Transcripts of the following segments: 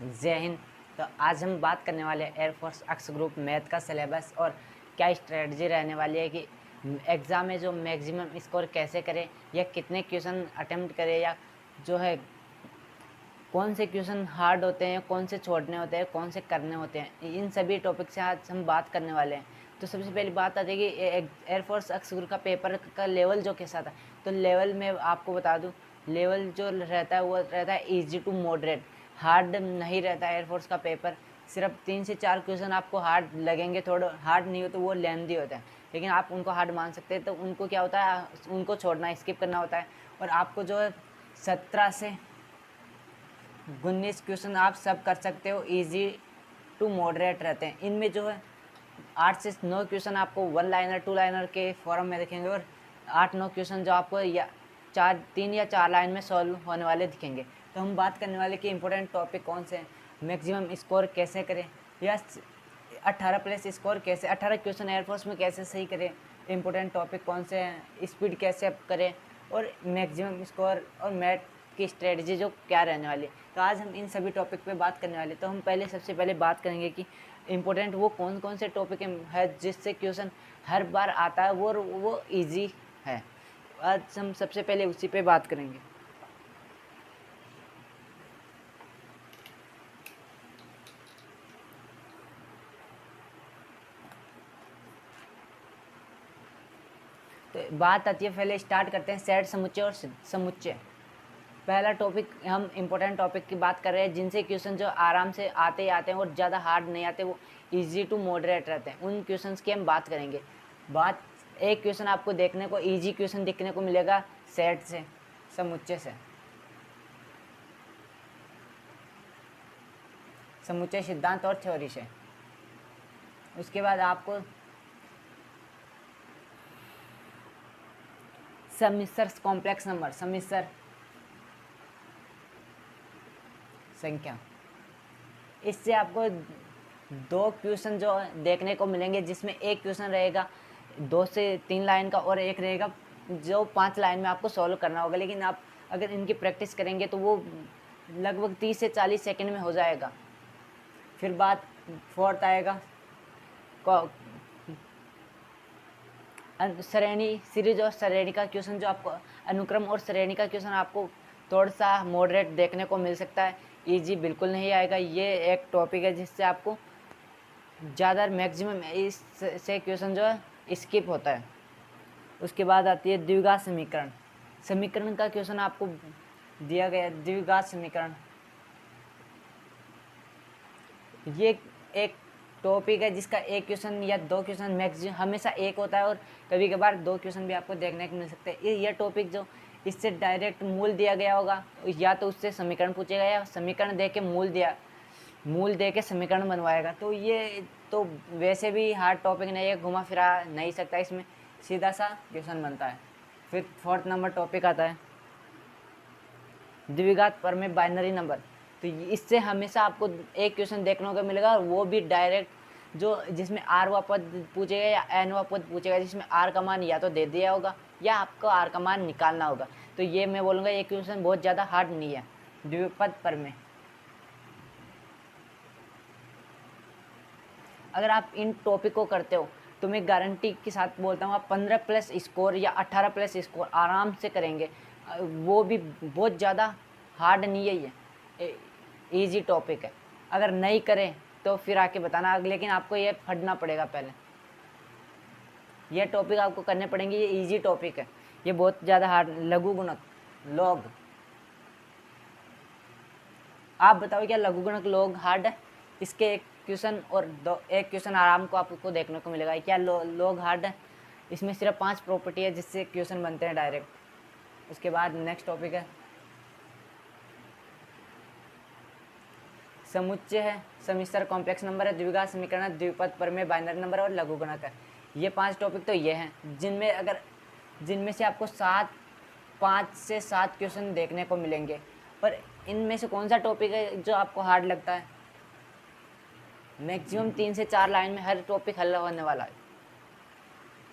जय हिंद। तो आज हम बात करने वाले हैं एयरफोर्स अक्स ग्रुप मैथ का सिलेबस और क्या स्ट्रेटजी रहने वाली है कि एग्ज़ाम में जो मैक्सिमम स्कोर कैसे करें या कितने क्वेश्चन अटेम्प्ट करें या जो है कौन से क्वेश्चन हार्ड होते हैं, कौन से छोड़ने होते हैं, कौन से करने होते हैं, इन सभी टॉपिक से आज हम बात करने वाले हैं। तो सबसे पहली बात आती है कि एयरफोर्स अक्स ग्रुप का पेपर का लेवल जो कैसा था। तो लेवल में आपको बता दूं, लेवल जो रहता है वो रहता है ईजी टू मॉडरेट। हार्ड नहीं रहता है एयरफोर्स का पेपर। सिर्फ 3 से 4 क्वेश्चन आपको हार्ड लगेंगे, थोड़ा हार्ड नहीं हो तो वो लेंथी होता है, लेकिन आप उनको हार्ड मान सकते हैं। तो उनको क्या होता है, उनको छोड़ना, स्किप करना होता है। और आपको जो है 17 से 19 क्वेश्चन आप सब कर सकते हो, इजी टू मॉडरेट रहते हैं। इनमें जो है 8 से 9 क्वेश्चन आपको 1 लाइनर 2 लाइनर के फॉर्म में दिखेंगे और 8-9 क्वेश्चन जो आपको या 3 या 4 लाइन में सॉल्व होने वाले दिखेंगे। तो हम बात करने वाले कि इंपॉर्टेंट टॉपिक कौन से हैं, मैक्सिमम स्कोर कैसे करें या 18 प्लस स्कोर कैसे, 18 क्वेश्चन एयरफोर्स में कैसे सही करें, इंपॉर्टेंट टॉपिक कौन से हैं, स्पीड कैसे अप करें और मैक्सिमम स्कोर और मैथ की स्ट्रेटजी जो क्या रहने वाली है। तो आज हम इन सभी टॉपिक पे बात करने वाले। तो हम सबसे पहले बात करेंगे कि इम्पोर्टेंट वो कौन कौन से टॉपिक है जिससे क्वेश्चन हर बार आता है वो इजी है। आज हम सबसे पहले उसी पे बात करेंगे। तो बात आती है, पहले स्टार्ट करते हैं सेट समुच्चय और समुच्चय। पहला टॉपिक, हम इम्पोर्टेंट टॉपिक की बात कर रहे हैं जिनसे क्वेश्चन जो आराम से आते ही आते हैं और ज़्यादा हार्ड नहीं आते, वो इजी टू मॉडरेट रहते हैं। उन क्वेश्चंस की हम बात करेंगे। एक क्वेश्चन आपको देखने को, इजी क्वेश्चन देखने को मिलेगा सेट से, समुच्चय से, समुच्चय सिद्धांत और थ्योरी से। उसके बाद आपको समिश्र कॉम्प्लेक्स नंबर, समिश्र संख्या, इससे आपको 2 क्वेश्चन जो देखने को मिलेंगे जिसमें एक क्वेश्चन रहेगा 2 से 3 लाइन का और एक रहेगा जो 5 लाइन में आपको सॉल्व करना होगा। लेकिन आप अगर इनकी प्रैक्टिस करेंगे तो वो लगभग 30 से 40 सेकंड में हो जाएगा। फिर बात फोर्थ आएगा श्रेणी, सीरीज और श्रेणी का क्वेश्चन, जो आपको अनुक्रम और श्रेणी का क्वेश्चन आपको थोड़ा सा मॉडरेट देखने को मिल सकता है, इजी बिल्कुल नहीं आएगा। ये एक टॉपिक है जिससे आपको ज़्यादा मैक्सिमम इस से क्वेश्चन जो है स्किप होता है। उसके बाद आती है द्विघात समीकरण। समीकरण का क्वेश्चन आपको दिया गया, द्विघात समीकरण। ये एक टॉपिक है जिसका एक क्वेश्चन या 2 क्वेश्चन मैक्सिमम हमेशा एक होता है और कभी कभार 2 क्वेश्चन भी आपको देखने को मिल सकते हैं। ये टॉपिक जो इससे डायरेक्ट मूल दिया गया होगा, या तो उससे समीकरण पूछेगा या समीकरण दे के मूल दे के समीकरण बनवाएगा। तो ये तो वैसे भी हार्ड टॉपिक नहीं है, घुमा फिरा नहीं सकता, इसमें सीधा सा क्वेश्चन बनता है। फिर 4th नंबर टॉपिक आता है द्विघात परमेय बाइनरी नंबर। तो इससे हमेशा आपको एक क्वेश्चन देखने को मिलेगा, वो भी डायरेक्ट जो जिसमें आर वा पद पूछेगा या एन वा पद पूछेगा, जिसमें आर का मान या तो दे दिया होगा या आपको आर का मान निकालना होगा। तो ये मैं बोलूँगा ये क्वेश्चन बहुत ज़्यादा हार्ड नहीं है, द्विपद परमेय। अगर आप इन टॉपिक को करते हो तो मैं गारंटी के साथ बोलता हूँ आप 15 प्लस स्कोर या 18 प्लस स्कोर आराम से करेंगे। वो भी बहुत ज़्यादा हार्ड नहीं है, ये इजी टॉपिक है। अगर नहीं करें तो फिर आके बताना, लेकिन आपको ये पढ़ना पड़ेगा पहले। ये टॉपिक आपको करने पड़ेंगे, ये इजी टॉपिक है, ये बहुत ज़्यादा हार्ड। लघु गुणक लॉग, आप बताओ क्या लघु गुणक लॉग हार्ड है? इसके एक क्वेश्चन और एक क्वेश्चन आराम को आपको देखने को मिलेगा। क्या लॉग हार्ड है? इसमें सिर्फ 5 प्रॉपर्टी है जिससे क्वेश्चन बनते हैं डायरेक्ट। उसके बाद नेक्स्ट टॉपिक है समुच्चय है, समिश्र कॉम्प्लेक्स नंबर है, द्विघात समीकरण, द्विपद परमेय बाइनरी नंबर और लघु गुणक है। ये 5 टॉपिक तो ये हैं जिनमें से आपको 5 से 7 क्वेश्चन देखने को मिलेंगे। पर इनमें से कौन सा टॉपिक है जो आपको हार्ड लगता है? मैक्सिमम 3 से 4 लाइन में हर टॉपिक हल होने वाला है,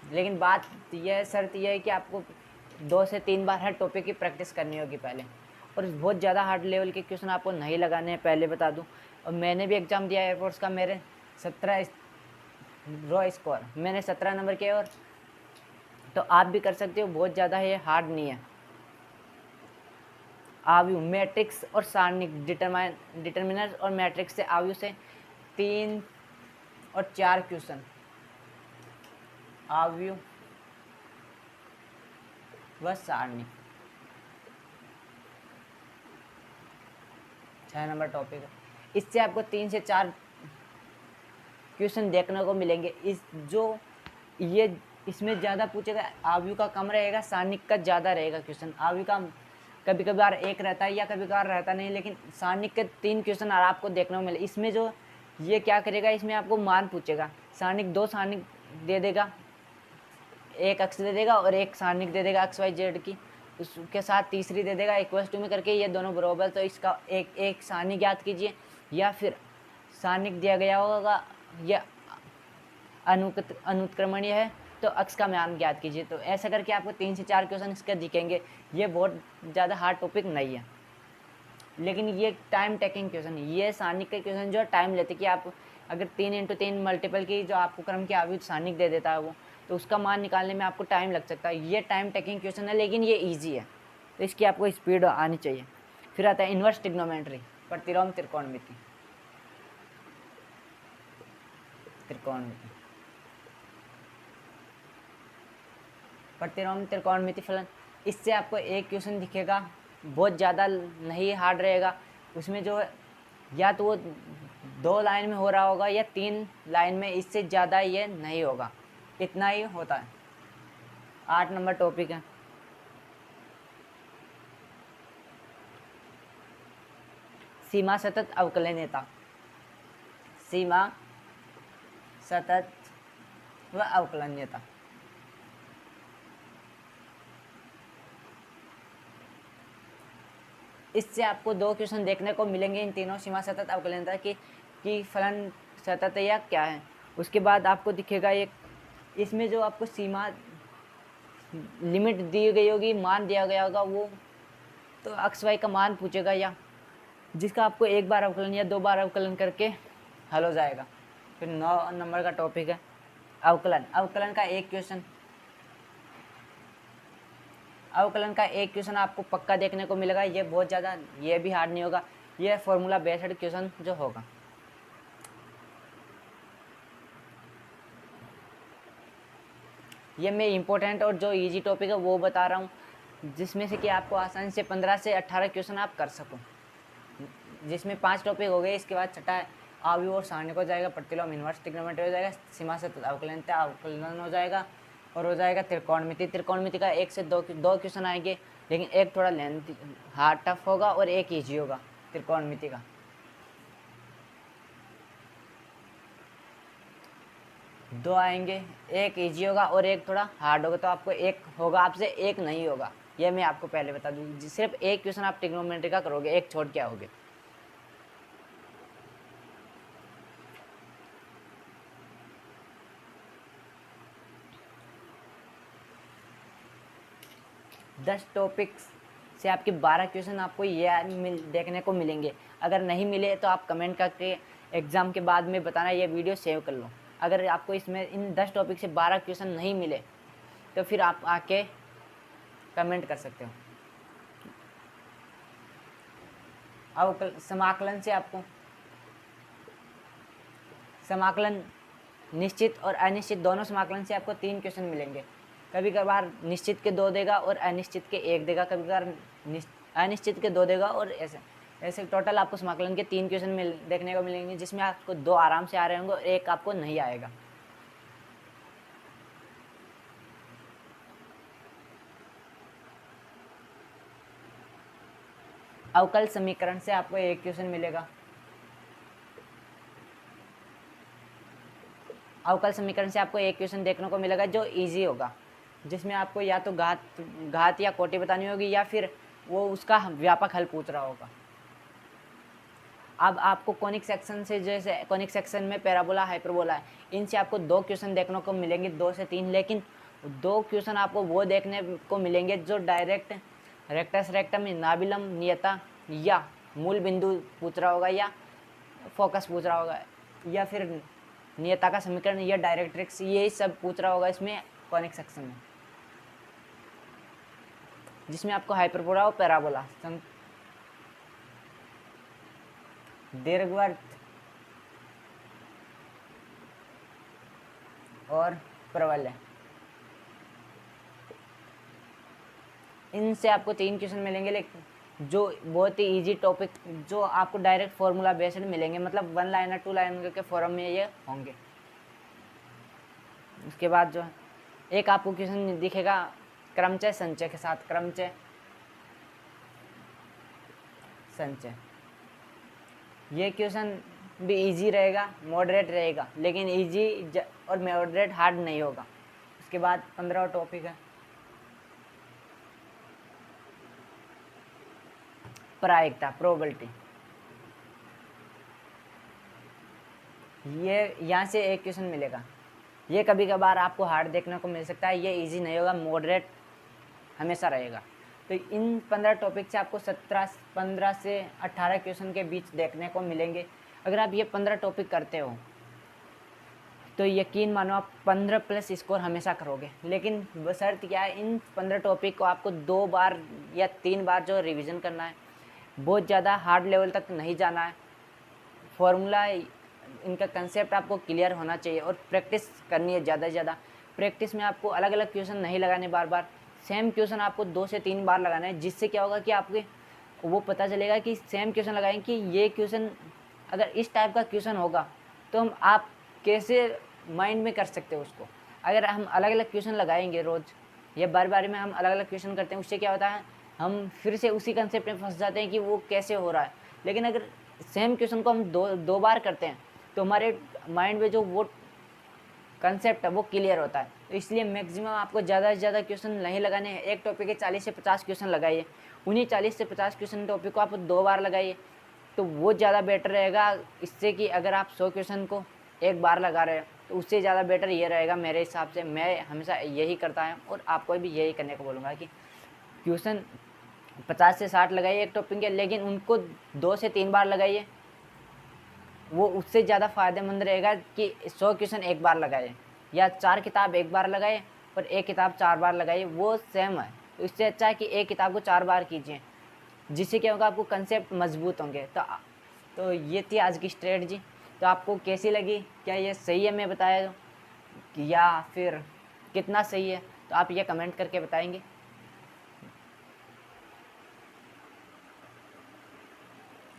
लेकिन बात यह शर्त यह है कि आपको 2 से 3 बार हर टॉपिक की प्रैक्टिस करनी होगी पहले। और बहुत ज़्यादा हार्ड लेवल के क्वेश्चन आपको नहीं लगाने हैं, पहले बता दूं। और मैंने भी एग्ज़ाम दिया एयरफोर्स का, मेरे 17 रॉ स्कोर, मैंने 17 नंबर किए, और तो आप भी कर सकते हो, बहुत ज़्यादा ये हार्ड नहीं है। आव्यू, मैट्रिक्स और सारणिक, डिटर्मिनर और मैट्रिक्स से, आव्यू से 3 और 4 क्वेश्चन, आव्यू व सारणिक, 6 नंबर टॉपिक है। इससे आपको 3 से 4 क्वेश्चन देखने को मिलेंगे। ये इसमें ज़्यादा पूछेगा, आव्यू का कम रहेगा, सारणिक का ज़्यादा रहेगा क्वेश्चन। आव्यू का कभी कभार एक रहता है या कभी कभार रहता नहीं, लेकिन सारणिक के 3 क्वेश्चन आपको देखने को मिले। इसमें जो ये क्या करेगा, इसमें आपको मान पूछेगा, सारणिक 2 सारणिक दे देगा, एक अक्ष दे देगा और एक सारणिक दे देगा XYZ की, उसके साथ तीसरी दे देगा इक्वल्स टू में करके, ये दोनों बराबर, तो इसका एक सारणिक ज्ञात कीजिए, या फिर सारणिक दिया गया होगा यह अनुत्क्रमणीय है तो अक्ष का मान ज्ञात कीजिए। तो ऐसा करके आपको 3 से 4 क्वेश्चन इसके दिखेंगे। ये बहुत ज़्यादा हार्ड टॉपिक नहीं है, लेकिन ये टाइम टेकिंग क्वेश्चन है। ये सारणिक के क्वेश्चन जो टाइम लेते कि आप अगर 3x3 मल्टीपल की जो आपको क्रम के आव्यूह सारणिक दे देता है वो, तो उसका मान निकालने में आपको टाइम लग सकता है। ये टाइम टेकिंग क्वेश्चन है, लेकिन ये ईजी है, तो इसकी आपको स्पीड आनी चाहिए। फिर आता है इन्वर्स ट्रिग्नोमेट्री, प्रतिलोम त्रिकोणमिति। प्रतिलोम त्रिकोणमिति फलन, इससे आपको एक क्वेश्चन दिखेगा, बहुत ज़्यादा नहीं हार्ड रहेगा। उसमें जो या तो वो 2 लाइन में हो रहा होगा या 3 लाइन में, इससे ज़्यादा ये नहीं होगा, इतना ही होता है। 8 नंबर टॉपिक है सीमा सतत अवकलनीयता। सीमा सतत व अवकलनीयता, इससे आपको 2 क्वेश्चन देखने को मिलेंगे इन तीनों, सीमा सतत अवकलनीयता की फलन सतत या क्या है। उसके बाद आपको दिखेगा एक, इसमें जो आपको सीमा लिमिट दी गई होगी, मान दिया गया होगा, वो तो XY का मान पूछेगा, या जिसका आपको 1 बार अवकलन या 2 बार अवकलन करके हल हो जाएगा। फिर 9 नंबर का टॉपिक है अवकलन। अवकलन का एक क्वेश्चन आपको पक्का देखने को मिलेगा। ये बहुत ज़्यादा, ये भी हार्ड नहीं होगा, ये फॉर्मूला बेस्ड क्वेश्चन जो होगा। ये मैं इम्पोर्टेंट और जो इजी टॉपिक है वो बता रहा हूँ, जिसमें से कि आपको आसानी से 15 से 18 क्वेश्चन आप कर सको, जिसमें 5 टॉपिक हो गए। इसके बाद छठा आव्यूह और सारणिक हो जाएगा, प्रतिलोम इन्वर्स ट्रिग्नोमेट्री हो जाएगा, सीमा सतत अवकलनीयता अवकलन हो जाएगा, और हो जाएगा त्रिकोणमिति। त्रिकोणमिति का 1 से 2 क्वेश्चन आएंगे, लेकिन एक थोड़ा लेंथ हार्ड टफ होगा और एक ईजी होगा त्रिकोणमिति का। दो आएंगे, एक ईजी होगा और एक थोड़ा हार्ड होगा, तो आपको एक होगा आपसे, एक नहीं होगा, ये मैं आपको पहले बता दूँ। सिर्फ एक क्वेश्चन आप ट्रिग्नोमेट्री का करोगे, एक छोड़ के आओगे। दस टॉपिक्स से आपके 12 क्वेश्चन आपको ये देखने को मिलेंगे। अगर नहीं मिले तो आप कमेंट करके एग्ज़ाम के बाद में बताना, ये वीडियो सेव कर लो। अगर आपको इसमें इन 10 टॉपिक से 12 क्वेश्चन नहीं मिले तो फिर आप आके कमेंट कर सकते हो। समाकलन से आपको समाकलन निश्चित और अनिश्चित दोनों समाकलन से आपको 3 क्वेश्चन मिलेंगे। कभी कभार निश्चित के 2 देगा और अनिश्चित के 1 देगा, कभी कभार अनिश्चित के 2 देगा, और ऐसे टोटल आपको समाकलन के 3 क्वेश्चन देखने को मिलेंगे, जिसमें आपको 2 आराम से आ रहे होंगे और एक आपको नहीं आएगा। अवकल समीकरण से आपको 1 क्वेश्चन मिलेगा। अवकल समीकरण से आपको 1 क्वेश्चन देखने को मिलेगा जो इजी होगा, जिसमें आपको या तो घात या कोटि बतानी होगी, या फिर वो उसका व्यापक हल पूछ रहा होगा। अब आपको कॉनिक सेक्शन से, जैसे कॉनिक सेक्शन में पैराबोला, हाइपरबोला है, इनसे आपको 2 क्वेश्चन देखने को मिलेंगे, 2 से 3, लेकिन 2 क्वेश्चन आपको वो देखने को मिलेंगे जो डायरेक्ट रेक्टस रेक्टम में नाभिलम नियता या मूल बिंदु पूछ रहा होगा, या फोकस पूछ रहा होगा, या फिर नियता का समीकरण या डायरेक्ट्रिक्स, यही सब पूछ रहा होगा इसमें कॉनिक सेक्शन में, जिसमें आपको हाइपरबोला और पैराबोला दीर्घवृत्त और प्रवलय, इनसे आपको 3 क्वेश्चन मिलेंगे, लेकिन जो बहुत ही इजी टॉपिक, जो आपको डायरेक्ट फॉर्मूला बेस्ड मिलेंगे, मतलब 1 लाइनर 2 लाइनर के फॉर्म में ये होंगे। उसके बाद जो एक आपको क्वेश्चन दिखेगा क्रमचय संचय के साथ, क्रमचय संचय, ये क्वेश्चन भी इजी रहेगा, मॉडरेट रहेगा, लेकिन इजी और मॉडरेट हार्ड नहीं होगा। उसके बाद 15वां टॉपिक है प्रायिकता, प्रोबेबिलिटी। ये यहाँ से एक क्वेश्चन मिलेगा, ये कभी कभार आपको हार्ड देखने को मिल सकता है, ये इजी नहीं होगा, मॉडरेट हमेशा रहेगा। तो इन 15 टॉपिक से आपको 15 से 18 क्वेश्चन के बीच देखने को मिलेंगे। अगर आप ये 15 टॉपिक करते हो तो यकीन मानो आप 15 प्लस स्कोर हमेशा करोगे। लेकिन बशर्त क्या है, इन 15 टॉपिक को आपको 2 बार या 3 बार जो रिवीजन करना है, बहुत ज़्यादा हार्ड लेवल तक नहीं जाना है। फॉर्मूला इनका कंसेप्ट आपको क्लियर होना चाहिए और प्रैक्टिस करनी है ज़्यादा से ज़्यादा। प्रैक्टिस में आपको अलग अलग क्वेश्चन नहीं लगाने बार बार, सेम क्वेश्चन आपको 2 से 3 बार लगाना है, जिससे क्या होगा कि आपके वो पता चलेगा कि सेम क्वेश्चन लगाएं कि ये क्वेश्चन अगर इस टाइप का क्वेश्चन होगा तो हम आप कैसे माइंड में कर सकते हो उसको। अगर हम अलग अलग क्वेश्चन लगाएंगे रोज़ या बार बार में हम अलग अलग क्वेश्चन करते हैं, उससे क्या होता है हम फिर से उसी कंसेप्ट में फंस जाते हैं कि वो कैसे हो रहा है। लेकिन अगर सेम क्वेश्चन को हम दो बार करते हैं तो हमारे माइंड में जो वो कंसेप्ट है वो क्लियर होता है। तो इसलिए मैक्सिमम आपको ज़्यादा से ज़्यादा क्वेश्चन नहीं लगाने हैं। एक टॉपिक के 40 से 50 क्वेश्चन लगाइए, उन्हीं 40 से 50 क्वेश्चन टॉपिक को आप 2 बार लगाइए तो वो ज़्यादा बेटर रहेगा। इससे कि अगर आप 100 क्वेश्चन को एक बार लगा रहे हो तो उससे ज़्यादा बेटर ये रहेगा मेरे हिसाब से। मैं हमेशा यही करता हूँ और आपको भी यही करने को बोलूँगा कि क्वेश्चन 50 से 60 लगाइए एक टॉपिक के, लेकिन उनको 2 से 3 बार लगाइए। वो उससे ज़्यादा फ़ायदेमंद रहेगा कि 100 क्वेश्चन एक बार लगाए या 4 किताब एक बार लगाए और एक किताब 4 बार लगाइए, वो सेम है। तो इससे अच्छा है कि एक किताब को 4 बार कीजिए, जिससे क्या होगा आपको कंसेप्ट मजबूत होंगे। तो ये थी आज की स्ट्रेटजी। तो आपको कैसी लगी, क्या ये सही है मैं बताया या फिर कितना सही है, तो आप ये कमेंट करके बताएंगे।